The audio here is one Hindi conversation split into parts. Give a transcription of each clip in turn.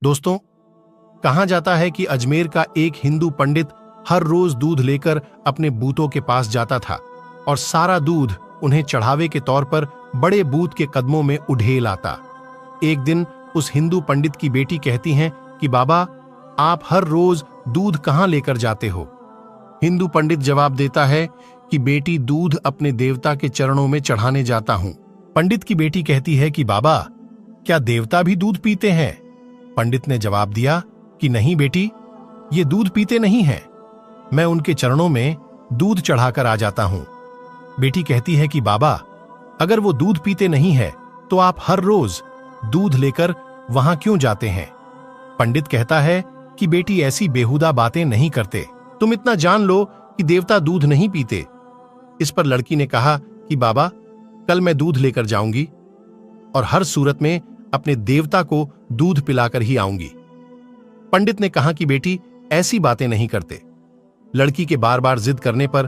दोस्तों, कहा जाता है कि अजमेर का एक हिंदू पंडित हर रोज दूध लेकर अपने बूतों के पास जाता था और सारा दूध उन्हें चढ़ावे के तौर पर बड़े बूत के कदमों में उड़ेल आता। एक दिन उस हिंदू पंडित की बेटी कहती हैं कि बाबा, आप हर रोज दूध कहां लेकर जाते हो? हिंदू पंडित जवाब देता है कि बेटी, दूध अपने देवता के चरणों में चढ़ाने जाता हूं। पंडित की बेटी कहती है कि बाबा, क्या देवता भी दूध पीते हैं? पंडित ने जवाब दिया कि नहीं बेटी, ये दूध पीते नहीं हैं, मैं उनके चरणों में दूध चढ़ाकर आ जाता हूं। बेटी कहती है कि बाबा, अगर वो दूध पीते नहीं है तो आप हर रोज दूध लेकर वहां क्यों जाते हैं? पंडित कहता है कि बेटी, ऐसी बेहुदा बातें नहीं करते, तुम इतना जान लो कि देवता दूध नहीं पीते। इस पर लड़की ने कहा कि बाबा, कल मैं दूध लेकर जाऊंगी और हर सूरत में अपने देवता को दूध पिलाकर ही आऊंगी। पंडित ने कहा कि बेटी, ऐसी बातें नहीं करते। लड़की के बार बार जिद करने पर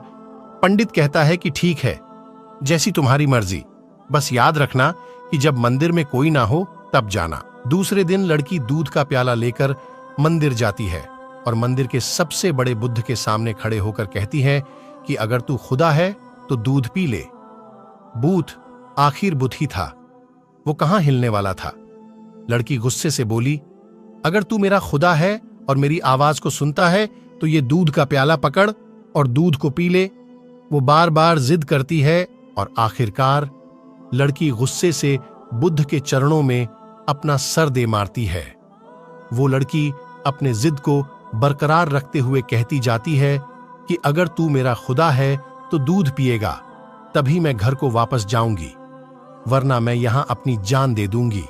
पंडित कहता है कि ठीक है, जैसी तुम्हारी मर्जी, बस याद रखना कि जब मंदिर में कोई ना हो तब जाना। दूसरे दिन लड़की दूध का प्याला लेकर मंदिर जाती है और मंदिर के सबसे बड़े बुद्ध के सामने खड़े होकर कहती है कि अगर तू खुदा है तो दूध पी ले। बूथ आखिर बुत ही था, वो कहां हिलने वाला था। लड़की गुस्से से बोली, अगर तू मेरा खुदा है और मेरी आवाज को सुनता है तो ये दूध का प्याला पकड़ और दूध को पी ले। वो बार बार जिद करती है और आखिरकार लड़की गुस्से से बुद्ध के चरणों में अपना सर दे मारती है। वो लड़की अपने जिद को बरकरार रखते हुए कहती जाती है कि अगर तू मेरा खुदा है तो दूध पिएगा, तभी मैं घर को वापस जाऊंगी, वरना मैं यहां अपनी जान दे दूंगी।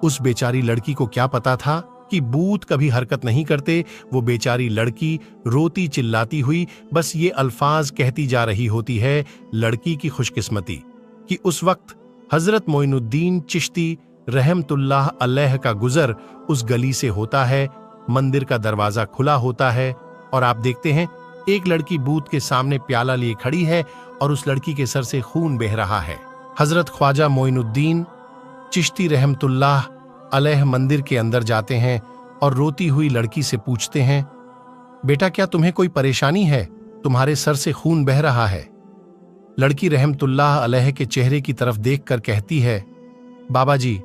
उस बेचारी लड़की को क्या पता था कि भूत कभी हरकत नहीं करते। वो बेचारी लड़की रोती चिल्लाती हुई बस ये अल्फाज कहती जा रही होती है। लड़की की खुशकिस्मती कि उस वक्त हजरत मोइनुद्दीन चिश्ती रहमतुल्लाह अलैह का गुजर उस गली से होता है। मंदिर का दरवाजा खुला होता है और आप देखते हैं एक लड़की बूथ के सामने प्याला लिए खड़ी है और उस लड़की के सर से खून बह रहा है। हजरत ख्वाजा मोइनुद्दीन चिश्ती रहमतुल्लाह अलैह मंदिर के अंदर जाते हैं और रोती हुई लड़की से पूछते हैं, बेटा, क्या तुम्हें कोई परेशानी है? तुम्हारे सर से खून बह रहा है। लड़की रहमतुल्लाह अलैह के चेहरे की तरफ देखकर कहती है, बाबा जी,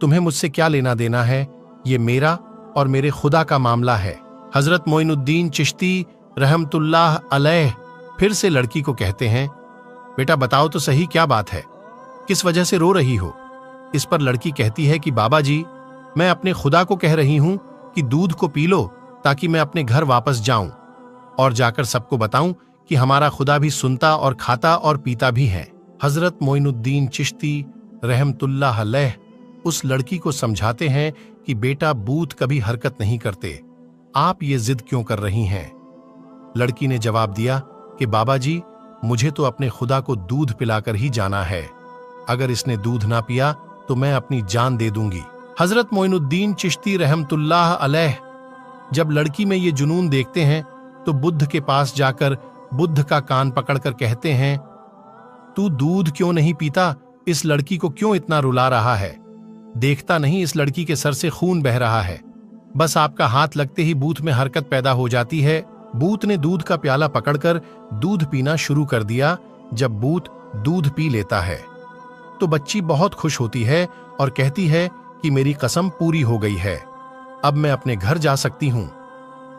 तुम्हें मुझसे क्या लेना देना है? ये मेरा और मेरे खुदा का मामला है। हजरत मोइनुद्दीन चिश्ती रहमतुल्लाह अलैह फिर से लड़की को कहते हैं, बेटा बताओ तो सही, क्या बात है, किस वजह से रो रही हो? इस पर लड़की कहती है कि बाबा जी, मैं अपने खुदा को कह रही हूं कि दूध को पी लो ताकि मैं अपने घर वापस जाऊं और जाकर सबको बताऊं कि हमारा खुदा भी सुनता और खाता और पीता भी है। हजरत मोइनुद्दीन चिश्ती रहमतुल्लाह अलैह उस लड़की को समझाते हैं कि बेटा, बूत कभी हरकत नहीं करते, आप ये जिद क्यों कर रही हैं? लड़की ने जवाब दिया कि बाबा जी, मुझे तो अपने खुदा को दूध पिलाकर ही जाना है, अगर इसने दूध ना पिया तो मैं अपनी जान दे दूंगी। हजरत मोइनुद्दीन चिश्ती रहमतुल्लाह अलैह जब लड़की में ये जुनून देखते हैं तो बुद्ध के पास जाकर बुद्ध का कान पकड़कर कहते हैं, तू दूध क्यों नहीं पीता? इस लड़की को क्यों इतना रुला रहा है? देखता नहीं इस लड़की के सर से खून बह रहा है, बस आपका हाथ लगते ही बूथ में हरकत पैदा हो जाती है। बूथ ने दूध का प्याला पकड़कर दूध पीना शुरू कर दिया। जब बूथ दूध पी लेता है तो बच्ची बहुत खुश होती है और कहती है कि मेरी कसम पूरी हो गई है, अब मैं अपने घर जा सकती हूं।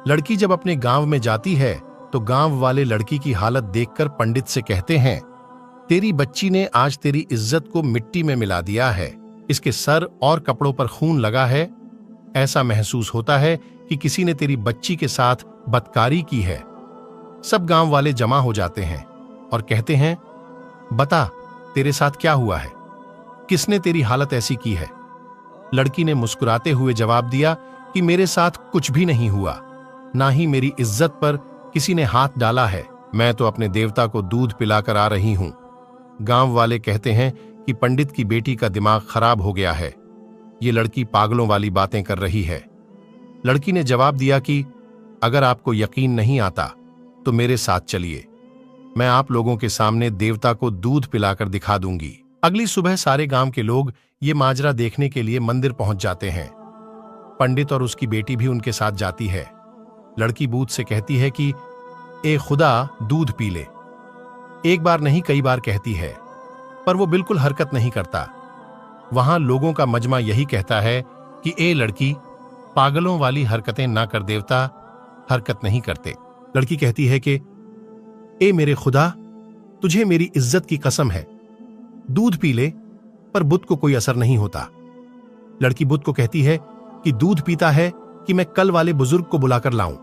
लड़की जब अपने गांव में जाती है तो गांव वाले लड़की की हालत देखकर पंडित से कहते हैं, तेरी बच्ची ने आज तेरी इज्जत को मिट्टी में मिला दिया है, इसके सर और कपड़ों पर खून लगा है, ऐसा महसूस होता है कि किसी ने तेरी बच्ची के साथ बदकारी की है। सब गांव वाले जमा हो जाते हैं और कहते हैं, बता तेरे साथ क्या हुआ है, किसने तेरी हालत ऐसी की है? लड़की ने मुस्कुराते हुए जवाब दिया कि मेरे साथ कुछ भी नहीं हुआ, ना ही मेरी इज्जत पर किसी ने हाथ डाला है, मैं तो अपने देवता को दूध पिलाकर आ रही हूं। गांव वाले कहते हैं कि पंडित की बेटी का दिमाग खराब हो गया है, ये लड़की पागलों वाली बातें कर रही है। लड़की ने जवाब दिया कि अगर आपको यकीन नहीं आता तो मेरे साथ चलिए, मैं आप लोगों के सामने देवता को दूध पिलाकर दिखा दूंगी। अगली सुबह सारे गांव के लोग ये माजरा देखने के लिए मंदिर पहुंच जाते हैं। पंडित और उसकी बेटी भी उनके साथ जाती है। लड़की बूथ से कहती है कि ए खुदा दूध पी ले। एक बार नहीं कई बार कहती है, पर वो बिल्कुल हरकत नहीं करता। वहां लोगों का मजमा यही कहता है कि ए लड़की, पागलों वाली हरकतें ना कर, देवता हरकत नहीं करते। लड़की कहती है कि ए मेरे खुदा, तुझे मेरी इज्जत की कसम है, दूध पी ले, पर बुत को कोई असर नहीं होता। लड़की बुत को कहती है कि दूध पीता है कि मैं कल वाले बुजुर्ग को बुलाकर लाऊं।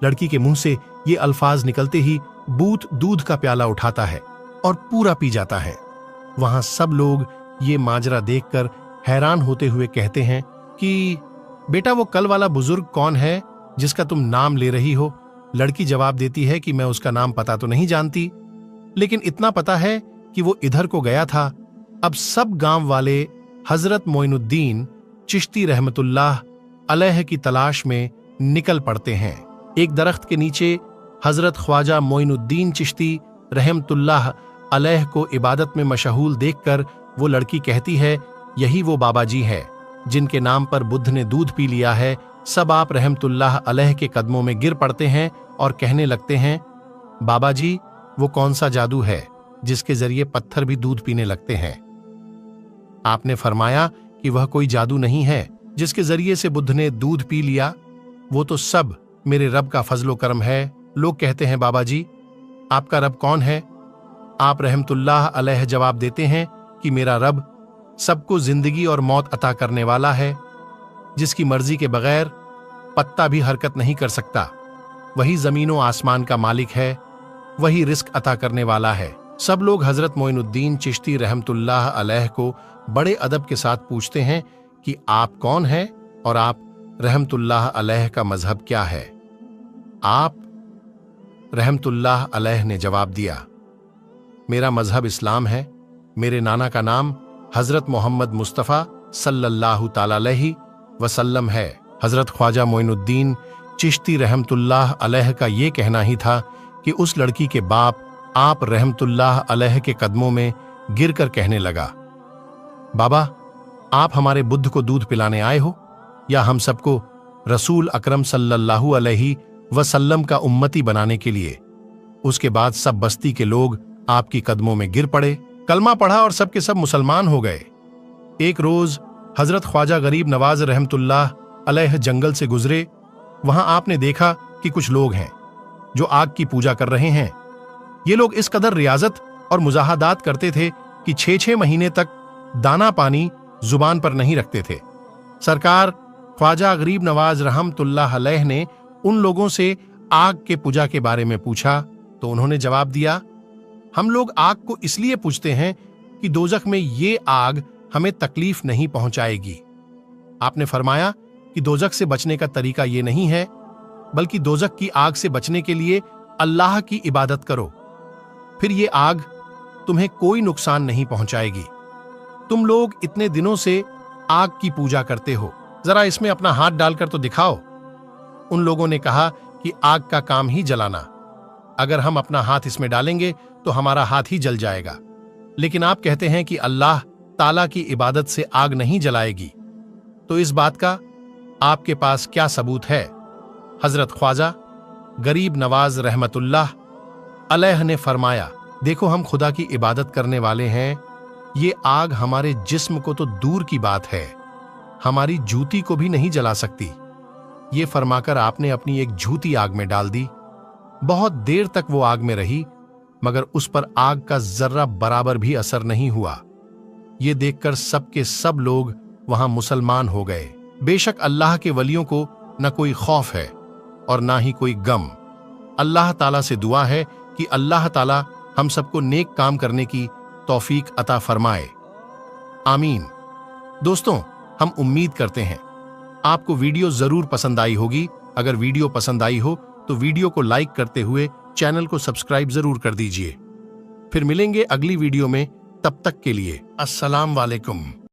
लड़की के मुंह से ये अल्फाज निकलते ही बूत दूध का प्याला उठाता है और पूरा पी जाता है। वहां सब लोग ये माजरा देखकर हैरान होते हुए कहते हैं कि बेटा, वो कल वाला बुजुर्ग कौन है जिसका तुम नाम ले रही हो? लड़की जवाब देती है कि मैं उसका नाम पता तो नहीं जानती, लेकिन इतना पता है कि वो इधर को गया था। अब सब गांव वाले हजरत मोइनुद्दीन चिश्ती रहमतुल्लाह अलैह की तलाश में निकल पड़ते हैं। एक दरख्त के नीचे हजरत ख्वाजा मोइनुद्दीन चिश्ती रहमतुल्लाह अलैह को इबादत में मशहूल देखकर वो लड़की कहती है, यही वो बाबा जी है जिनके नाम पर बुद्ध ने दूध पी लिया है। सब आप रहमतुल्लाह अलैह के कदमों में गिर पड़ते हैं और कहने लगते हैं, बाबा जी, वो कौन सा जादू है जिसके जरिए पत्थर भी दूध पीने लगते हैं? आपने फरमाया कि वह कोई जादू नहीं है जिसके जरिए से बुद्ध ने दूध पी लिया। वो तो सब मेरे रब का फजलो करम है। लोग कहते हैं, बाबा जी, आपका रब कौन है? आप रहमतुल्लाह अलैह जवाब देते हैं कि मेरा रब सबको जिंदगी और मौत अता करने वाला है, जिसकी मर्जी के बगैर पत्ता भी हरकत नहीं कर सकता। वही जमीनों आसमान का मालिक है, वही रिस्क अता करने वाला है। सब लोग हजरत मोइनुद्दीन चिश्ती रहमतुल्लाह अलैह को बड़े अदब के साथ पूछते हैं कि आप कौन हैं और आप रहमतुल्लाह अलैह का मजहब क्या है? आप रहमतुल्लाह अलैह ने जवाब दिया, मेरा मजहब इस्लाम है। मेरे नाना का नाम हजरत मोहम्मद मुस्तफ़ा सल्लल्लाहु ताला अलैहि वसल्लम है। हजरत ख्वाजा मोइनुद्दीन चिश्ती रहमतुल्लाह अलैह का ये कहना ही था कि उस लड़की के बाप आप रहमतुल्लाह अलैह के कदमों में गिरकर कहने लगा, बाबा, आप हमारे बुद्ध को दूध पिलाने आए हो या हम सबको रसूल अकरम सल्लल्लाहु अलैहि वसल्लम का उम्मती बनाने के लिए? उसके बाद सब बस्ती के लोग आपकी कदमों में गिर पड़े, कलमा पढ़ा और सब के सब मुसलमान हो गए। एक रोज हजरत ख्वाजा गरीब नवाज रहमतुल्लाह अलैह जंगल से गुजरे। वहां आपने देखा कि कुछ लोग हैं जो आग की पूजा कर रहे हैं। ये लोग इस कदर रियाजत और मुजाहदात करते थे कि 6-6 महीने तक दाना पानी जुबान पर नहीं रखते थे। सरकार ख्वाजा गरीब नवाज रहमतुल्लाह अलैह ने उन लोगों से आग के पूजा के बारे में पूछा तो उन्होंने जवाब दिया, हम लोग आग को इसलिए पूजते हैं कि दोजख में ये आग हमें तकलीफ नहीं पहुंचाएगी। आपने फरमाया कि दोजख से बचने का तरीका ये नहीं है, बल्कि दोजख की आग से बचने के लिए अल्लाह की इबादत करो, फिर ये आग तुम्हें कोई नुकसान नहीं पहुंचाएगी। तुम लोग इतने दिनों से आग की पूजा करते हो, जरा इसमें अपना हाथ डालकर तो दिखाओ। उन लोगों ने कहा कि आग का काम ही जलाना, अगर हम अपना हाथ इसमें डालेंगे तो हमारा हाथ ही जल जाएगा। लेकिन आप कहते हैं कि अल्लाह ताला की इबादत से आग नहीं जलाएगी, तो इस बात का आपके पास क्या सबूत है? हजरत ख्वाजा गरीब नवाज रहमतुल्लाह अलैह ने फरमाया, देखो, हम खुदा की इबादत करने वाले हैं। ये आग हमारे जिस्म को तो दूर की बात है, हमारी जूती को भी नहीं जला सकती। ये फरमाकर आपने अपनी एक जूती आग में डाल दी। बहुत देर तक वो आग में रही, मगर उस पर आग का जर्रा बराबर भी असर नहीं हुआ। ये देखकर सबके सब लोग वहां मुसलमान हो गए। बेशक अल्लाह के वलियों को न कोई खौफ है और ना ही कोई गम। अल्लाह ताला से दुआ है कि अल्लाह ताला हम सबको नेक काम करने की तौफीक अता फरमाए। आमीन। दोस्तों, हम उम्मीद करते हैं आपको वीडियो जरूर पसंद आई होगी। अगर वीडियो पसंद आई हो तो वीडियो को लाइक करते हुए चैनल को सब्सक्राइब जरूर कर दीजिए। फिर मिलेंगे अगली वीडियो में, तब तक के लिए अस्सलाम वालेकुम।